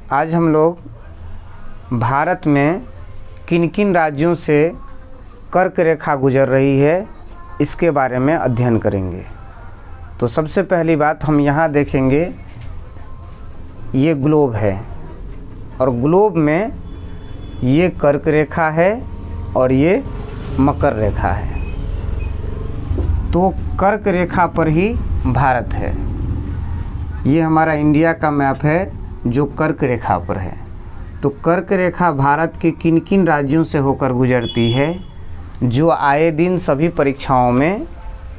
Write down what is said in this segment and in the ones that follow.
आज हम लोग भारत में किन किन राज्यों से कर्क रेखा गुजर रही है इसके बारे में अध्ययन करेंगे। तो सबसे पहली बात हम यहाँ देखेंगे, ये ग्लोब है और ग्लोब में ये कर्क रेखा है और ये मकर रेखा है। तो कर्क रेखा पर ही भारत है। ये हमारा इंडिया का मैप है जो कर्क रेखा पर है। तो कर्क रेखा भारत के किन किन राज्यों से होकर गुजरती है, जो आए दिन सभी परीक्षाओं में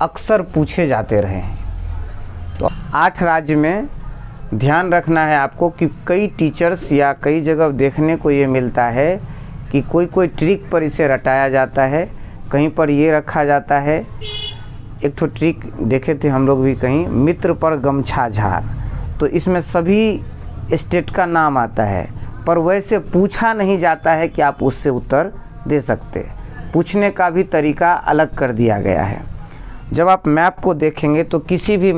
अक्सर पूछे जाते रहे हैं। तो 8 राज्य में ध्यान रखना है आपको कि कई टीचर्स या कई जगह देखने को ये मिलता है कि कोई ट्रिक पर इसे रटाया जाता है, कहीं पर ये रखा जाता है। एक ठो ट्रिक देखे थे हम लोग भी कहीं, मित्र पर गमछा झार। तो इसमें सभी स्टेट का नाम आता है, पर वैसे पूछा नहीं जाता है कि आप उससे उत्तर दे सकते। पूछने का भी तरीका अलग कर दिया गया है। जब आप मैप को देखेंगे तो किसी भी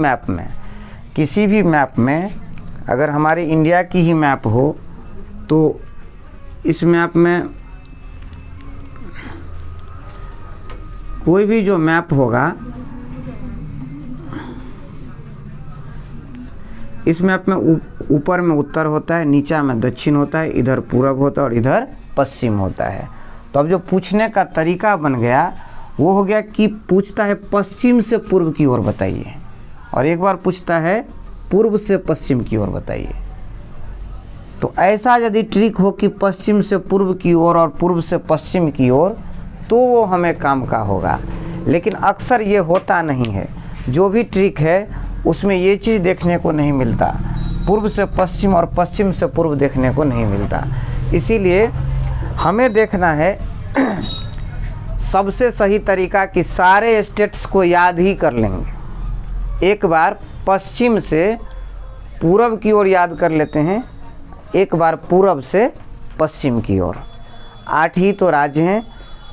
मैप में अगर हमारे इंडिया की ही मैप हो तो इस मैप में कोई भी जो मैप होगा, इस मैप में ऊपर में उत्तर होता है, नीचा में दक्षिण होता है, इधर पूरब होता है और इधर पश्चिम होता है। तो अब जो पूछने का तरीका बन गया वो हो गया कि पूछता है पश्चिम से पूर्व की ओर बताइए, और एक बार पूछता है पूर्व से पश्चिम की ओर बताइए। तो ऐसा यदि ट्रिक हो कि पश्चिम से पूर्व की ओर और पूर्व से पश्चिम की ओर, तो वो हमें काम का होगा। लेकिन अक्सर ये होता नहीं है। जो भी ट्रिक है उसमें ये चीज़ देखने को नहीं मिलता, पूर्व से पश्चिम और पश्चिम से पूर्व देखने को नहीं मिलता। इसीलिए हमें देखना है सबसे सही तरीका कि सारे स्टेट्स को याद ही कर लेंगे। एक बार पश्चिम से पूरब की ओर याद कर लेते हैं, एक बार पूरब से पश्चिम की ओर। 8 ही तो राज्य हैं।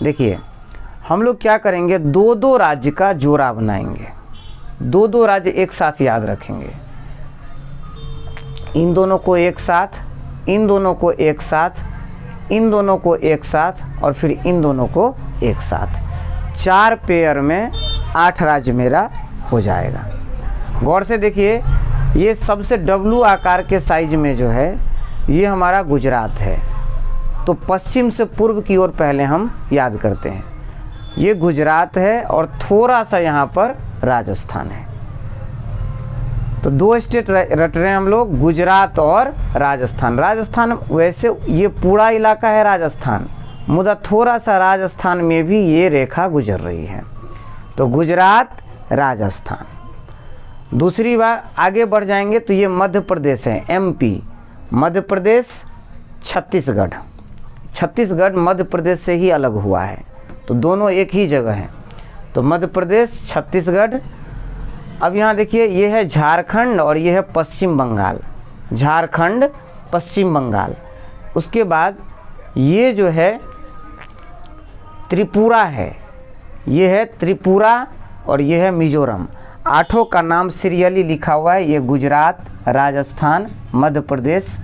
देखिए हम लोग क्या करेंगे, 2-2 राज्य का जोड़ा बनाएंगे, 2-2 राज्य एक साथ याद रखेंगे। इन दोनों को एक साथ, इन दोनों को एक साथ, इन दोनों को एक साथ और फिर इन दोनों को एक साथ। 4 पेयर में 8 राज्य मेरा हो जाएगा। गौर से देखिए, ये सबसे डब्लू आकार के साइज में जो है ये हमारा गुजरात है। तो पश्चिम से पूर्व की ओर पहले हम याद करते हैं, ये गुजरात है और थोड़ा सा यहाँ पर राजस्थान है। तो 2 स्टेट रट रहे हैं हम लोग, गुजरात और राजस्थान। राजस्थान वैसे ये पूरा इलाका है राजस्थान, मुदा थोड़ा सा राजस्थान में भी ये रेखा गुजर रही है। तो गुजरात, राजस्थान। दूसरी बार आगे बढ़ जाएंगे तो ये मध्य प्रदेश है, एमपी। मध्य प्रदेश, छत्तीसगढ़। छत्तीसगढ़ मध्य प्रदेश से ही अलग हुआ है, तो दोनों एक ही जगह हैं। तो मध्य प्रदेश, छत्तीसगढ़। अब यहाँ देखिए, ये है झारखंड और ये है पश्चिम बंगाल। झारखंड, पश्चिम बंगाल। उसके बाद ये जो है त्रिपुरा है, ये है त्रिपुरा और ये है मिजोरम। 8 का नाम सीरियली लिखा हुआ है। ये गुजरात, राजस्थान, मध्य प्रदेश,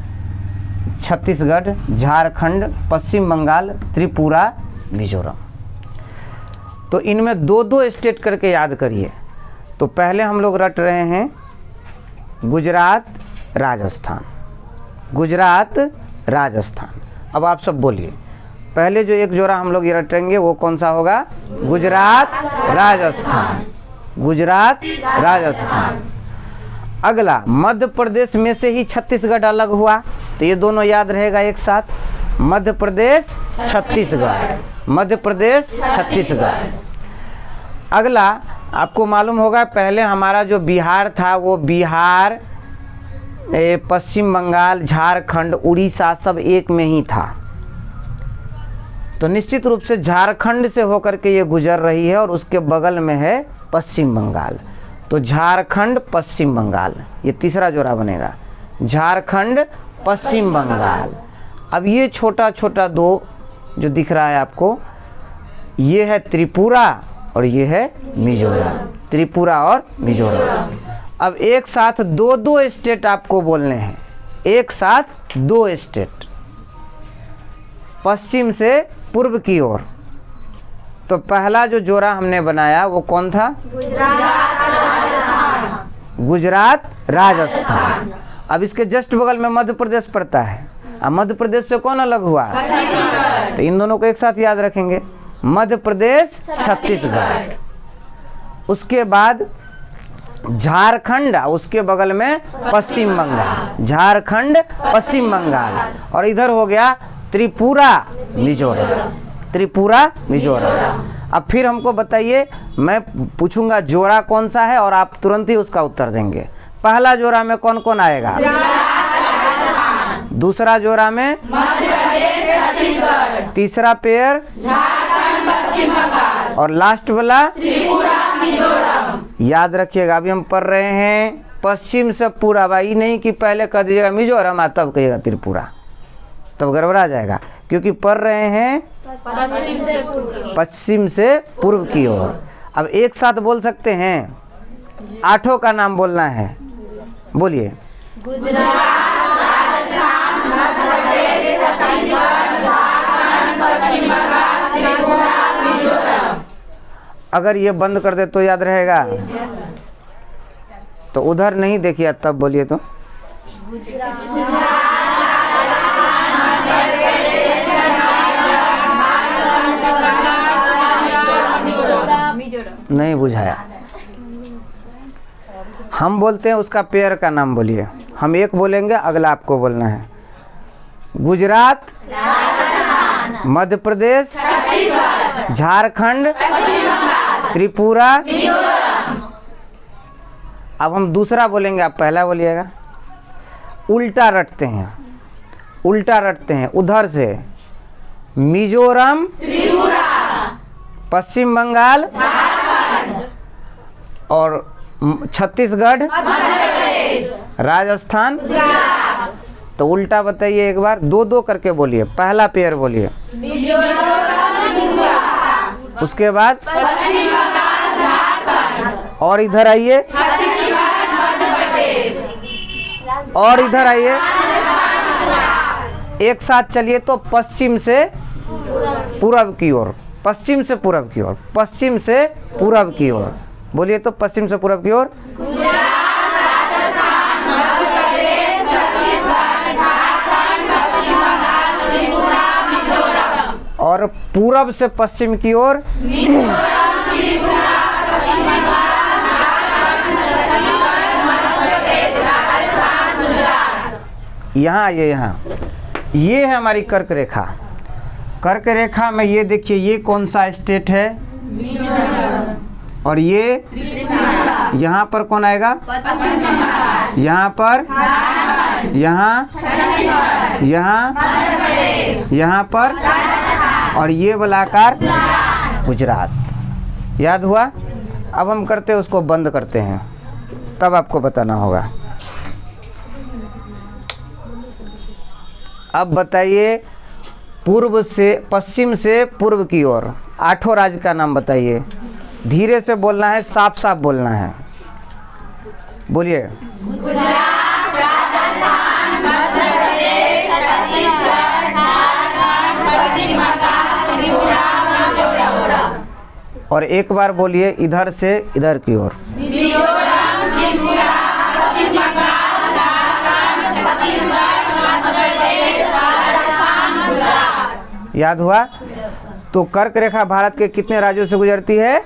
छत्तीसगढ़, झारखंड, पश्चिम बंगाल, त्रिपुरा, मिजोरम। तो इनमें 2-2 स्टेट करके याद करिए। तो पहले हम लोग रट रहे हैं गुजरात, राजस्थान, गुजरात, राजस्थान। अब आप सब बोलिए, पहले जो एक जोड़ा हम लोग ये रटेंगे वो कौन सा होगा? गुजरात, राजस्थान, गुजरात, राजस्थान। अगला मध्य प्रदेश में से ही छत्तीसगढ़ अलग हुआ, तो ये दोनों याद रहेगा एक साथ, मध्य प्रदेश, छत्तीसगढ़, मध्य प्रदेश, छत्तीसगढ़। अगला आपको मालूम होगा, पहले हमारा जो बिहार था वो बिहार, पश्चिम बंगाल, झारखंड, उड़ीसा सब एक में ही था। तो निश्चित रूप से झारखंड से होकर के ये गुजर रही है और उसके बगल में है पश्चिम बंगाल। तो झारखंड, पश्चिम बंगाल, ये तीसरा जोड़ा बनेगा, झारखंड, पश्चिम बंगाल। अब ये छोटा छोटा 2 जो दिख रहा है आपको, ये है त्रिपुरा और ये है मिजोरम, त्रिपुरा और मिजोरम। अब एक साथ 2-2 स्टेट आपको बोलने हैं, एक साथ 2 स्टेट पश्चिम से पूर्व की ओर। तो पहला जो जोड़ा हमने बनाया वो कौन था? गुजरात राजस्थान। अब इसके जस्ट बगल में मध्य प्रदेश पड़ता है। अब मध्य प्रदेश से कौन अलग हुआ? तो इन दोनों को एक साथ याद रखेंगे, मध्य प्रदेश छत्तीसगढ़। उसके बाद झारखंड, उसके बगल में पश्चिम बंगाल, झारखंड पश्चिम बंगाल। और इधर हो गया त्रिपुरा मिजोरम, त्रिपुरा मिजोरम। अब फिर हमको बताइए, मैं पूछूंगा जोड़ा कौन सा है और आप तुरंत ही उसका उत्तर देंगे। पहला जोड़ा में कौन कौन आएगा? दूसरा जोड़ा में तीसरा पेयर और लास्ट वाला याद रखिएगा। अभी हम पढ़ रहे हैं पश्चिम से पूर्व, ये नहीं कि पहले कह दीजिएगा मिजोरम तब कहिएगा त्रिपुरा, तब गड़बड़ा जाएगा, क्योंकि पढ़ रहे हैं पश्चिम से पूर्व की ओर। अब एक साथ बोल सकते हैं, 8 का नाम बोलना है, बोलिए। अगर ये बंद कर दे तो याद रहेगा, तो उधर नहीं देखिए, तब बोलिए तो। नहीं बुझाया। हम बोलते हैं उसका पेयर का नाम बोलिए। हम एक बोलेंगे, अगला आपको बोलना है। गुजरात, मध्य प्रदेश, झारखंड, त्रिपुरा। अब हम दूसरा बोलेंगे, आप पहला बोलिएगा। उल्टा रटते हैं, उल्टा रटते हैं। उधर से मिजोरम, पश्चिम बंगाल और छत्तीसगढ़, राजस्थान। तो उल्टा बताइए एक बार, 2-2 करके बोलिए। पहला पेयर बोलिए, उसके बाद और इधर आइए, और इधर आइए, एक साथ चलिए। तो पश्चिम से पूरब की ओर, पश्चिम से पूरब की ओर, पश्चिम से पूरब की ओर बोलिए। तो पश्चिम से पूरब की ओर और पूरब से पश्चिम की ओर यहाँ आइए। यहाँ ये है हमारी कर्क रेखा। कर्क रेखा में ये देखिए, ये कौन सा स्टेट है? और ये यहाँ पर कौन आएगा? यहाँ पर, यहाँ, यहाँ पर, और ये वाला आकार गुजरात। याद हुआ? अब हम करते हैं उसको बंद करते हैं, तब आपको बताना होगा। अब बताइए, पूर्व से पश्चिम से पूर्व की ओर 8 राज्य का नाम बताइए। धीरे से बोलना है, साफ साफ बोलना है, बोलिए। गुजरात, राजस्थान, मध्य प्रदेश, छत्तीसगढ़, झारखंड, पश्चिम बंगाल, त्रिपुरा, मिजोरम। और एक बार बोलिए इधर से इधर की ओर। मिजोरम, त्रिपुरा, पश्चिम बंगाल, झारखंड, छत्तीसगढ़, मध्य प्रदेश, राजस्थान, गुजरात। याद हुआ? तो कर्क रेखा भारत के कितने राज्यों से गुजरती है?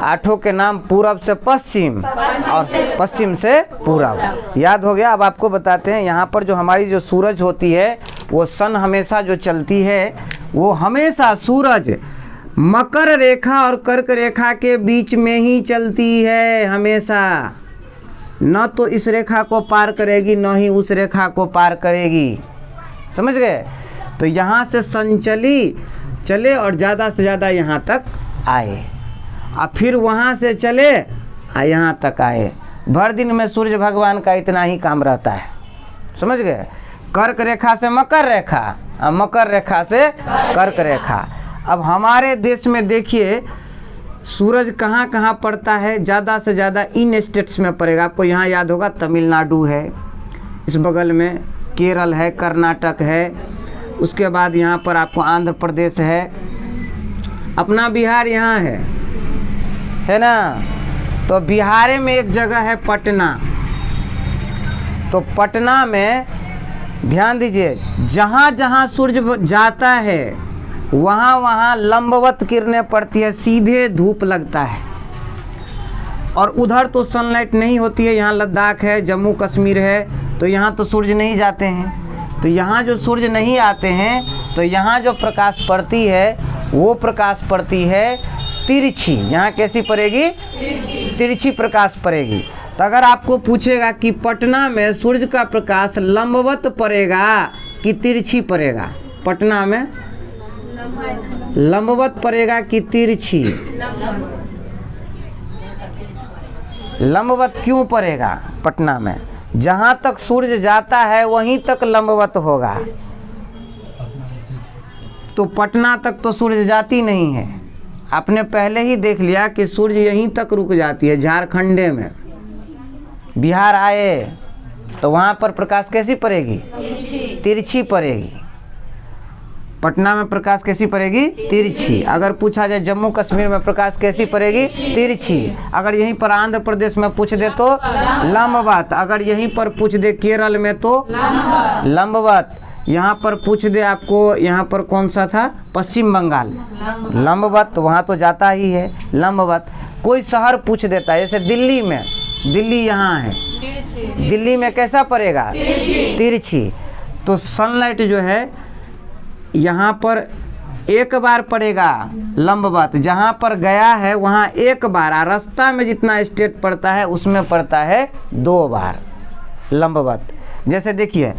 8 के नाम पूरब से पश्चिम और पश्चिम से पूरब। याद हो गया? अब आपको बताते हैं, यहाँ पर जो हमारी जो सूरज होती है, वो सन हमेशा जो चलती है, वो हमेशा सूरज मकर रेखा और कर्क रेखा के बीच में ही चलती है हमेशा। न तो इस रेखा को पार करेगी, न ही उस रेखा को पार करेगी। समझ गए? तो यहाँ से संचली चले और ज़्यादा से ज़्यादा यहाँ तक आए, और फिर वहाँ से चले और यहाँ तक आए। भर दिन में सूर्य भगवान का इतना ही काम रहता है। समझ गए? कर्क रेखा से मकर रेखा और मकर रेखा से कर्क रेखा। अब हमारे देश में देखिए, सूरज कहाँ कहाँ पड़ता है? ज़्यादा से ज़्यादा इन स्टेट्स में पड़ेगा। आपको यहाँ याद होगा, तमिलनाडु है, इस बगल में केरल है, कर्नाटक है, उसके बाद यहाँ पर आपको आंध्र प्रदेश है, अपना बिहार यहाँ है ना। तो बिहार में एक जगह है पटना। तो पटना में ध्यान दीजिए, जहाँ जहाँ सूर्य जाता है वहाँ वहाँ लंबवत किरणें पड़ती है, सीधे धूप लगता है। और उधर तो सनलाइट नहीं होती है, यहाँ लद्दाख है, जम्मू कश्मीर है, तो यहाँ तो सूर्य नहीं जाते हैं। तो यहाँ जो सूर्य नहीं आते हैं तो यहाँ जो प्रकाश पड़ती है वो प्रकाश पड़ती है तिरछी। यहाँ कैसी पड़ेगी? तिरछी प्रकाश पड़ेगी। तो अगर आपको पूछेगा कि पटना में सूर्य का प्रकाश लंबवत पड़ेगा कि तिरछी पड़ेगा, पटना में लंबवत पड़ेगा कि तिरछी? लंबवत क्यों पड़ेगा? पटना में जहाँ तक सूर्य जाता है वहीं तक लंबवत होगा। तो पटना तक तो सूर्य जाती नहीं है। आपने पहले ही देख लिया कि सूर्य यहीं तक रुक जाती है, झारखंडे में। बिहार आए तो वहाँ पर प्रकाश कैसी पड़ेगी? तिरछी पड़ेगी। पटना में प्रकाश कैसी पड़ेगी? तिरछी। अगर पूछा जाए जम्मू कश्मीर में प्रकाश कैसी पड़ेगी? तिरछी। अगर यहीं पर आंध्र प्रदेश में पूछ दे तो लंबवत। अगर यहीं पर पूछ दे केरल में तो लंबवत। यहाँ पर पूछ दे आपको, यहाँ पर कौन सा था? पश्चिम बंगाल, लंबवत। वहाँ तो जाता ही है लंबवत। कोई शहर पूछ देता है, जैसे दिल्ली में, दिल्ली यहाँ है, दिल्ली में कैसा पड़ेगा? तिरछी। तो सनलाइट जो है यहाँ पर एक बार पड़ेगा लंबवत, जहाँ पर गया है वहाँ एक बार, और रास्ता में जितना स्टेट पड़ता है उसमें पड़ता है 2 बार लंबवत। जैसे देखिए,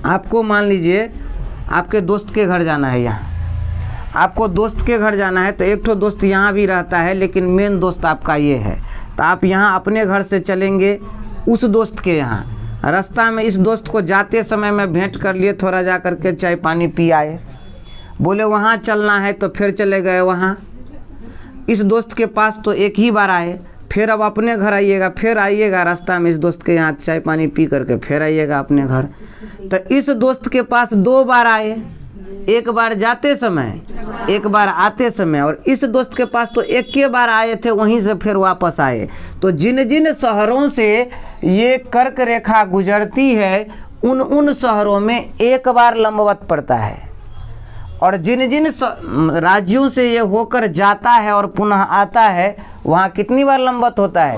आपको मान लीजिए आपके दोस्त के घर जाना है, यहाँ आपको दोस्त के घर जाना है, तो एक ठो दोस्त यहाँ भी रहता है लेकिन मेन दोस्त आपका ये है। तो आप यहाँ अपने घर से चलेंगे उस दोस्त के यहाँ, रास्ता में इस दोस्त को जाते समय में भेंट कर लिए, थोड़ा जा कर के चाय पानी पी आए, बोले वहाँ चलना है तो फिर चले गए वहाँ। इस दोस्त के पास तो एक ही बार आए, फिर अब अपने घर आइएगा, फिर आइएगा रास्ता में इस दोस्त के यहाँ चाय पानी पी करके फिर आइएगा अपने घर। तो इस दोस्त के पास 2 बार आए, एक बार जाते समय, एक बार आते समय। और इस दोस्त के पास तो एक के बार आए थे, वहीं से फिर वापस आए। तो जिन जिन शहरों से ये कर्क रेखा गुजरती है उन शहरों में एक बार लंबवत पड़ता है। और जिन जिन राज्यों से ये होकर जाता है और पुनः आता है वहाँ कितनी बार लंबवत होता है?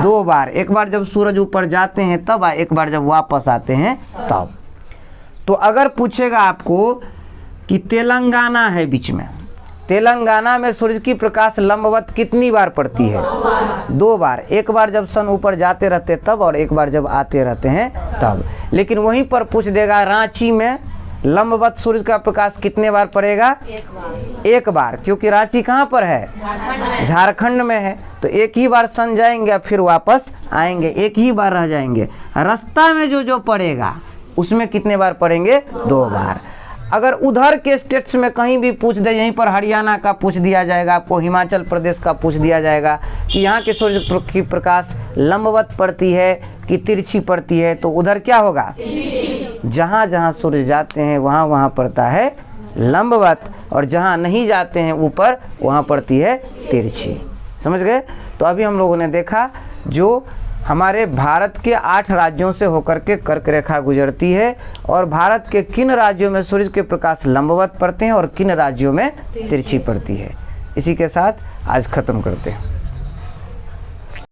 2 बार। एक बार जब सूरज ऊपर जाते हैं तब, एक बार जब वापस आते हैं तब। तो अगर पूछेगा आपको कि तेलंगाना है बीच में, तेलंगाना में सूर्य की प्रकाश लंबवत कितनी बार पड़ती है? 2 बार। एक बार जब सन ऊपर जाते रहते तब, और एक बार जब आते रहते हैं तब। लेकिन वहीं पर पूछ देगा रांची में लंबवत सूर्य का प्रकाश कितने बार पड़ेगा? 1 बार। क्योंकि रांची कहाँ पर है? झारखंड में है। तो एक ही बार सन जाएंगे फिर वापस आएंगे, एक ही बार रह जाएंगे। रास्ता में जो पड़ेगा उसमें कितने बार पड़ेंगे? 2 बार। अगर उधर के स्टेट्स में कहीं भी पूछ दे, यहीं पर हरियाणा का पूछ दिया जाएगा आपको, हिमाचल प्रदेश का पूछ दिया जाएगा कि यहाँ के सूर्य की प्रकाश लंबवत पड़ती है कि तिरछी पड़ती है, तो उधर क्या होगा? जहाँ जहाँ सूर्य जाते हैं वहाँ वहाँ पड़ता है लंबवत, और जहाँ नहीं जाते हैं ऊपर वहाँ पड़ती है तिरछी। समझ गए? तो अभी हम लोगों ने देखा जो हमारे भारत के 8 राज्यों से होकर के कर्क रेखा गुजरती है, और भारत के किन राज्यों में सूर्य के प्रकाश लंबवत पड़ते हैं और किन राज्यों में तिरछी पड़ती है। इसी के साथ आज ख़त्म करते हैं।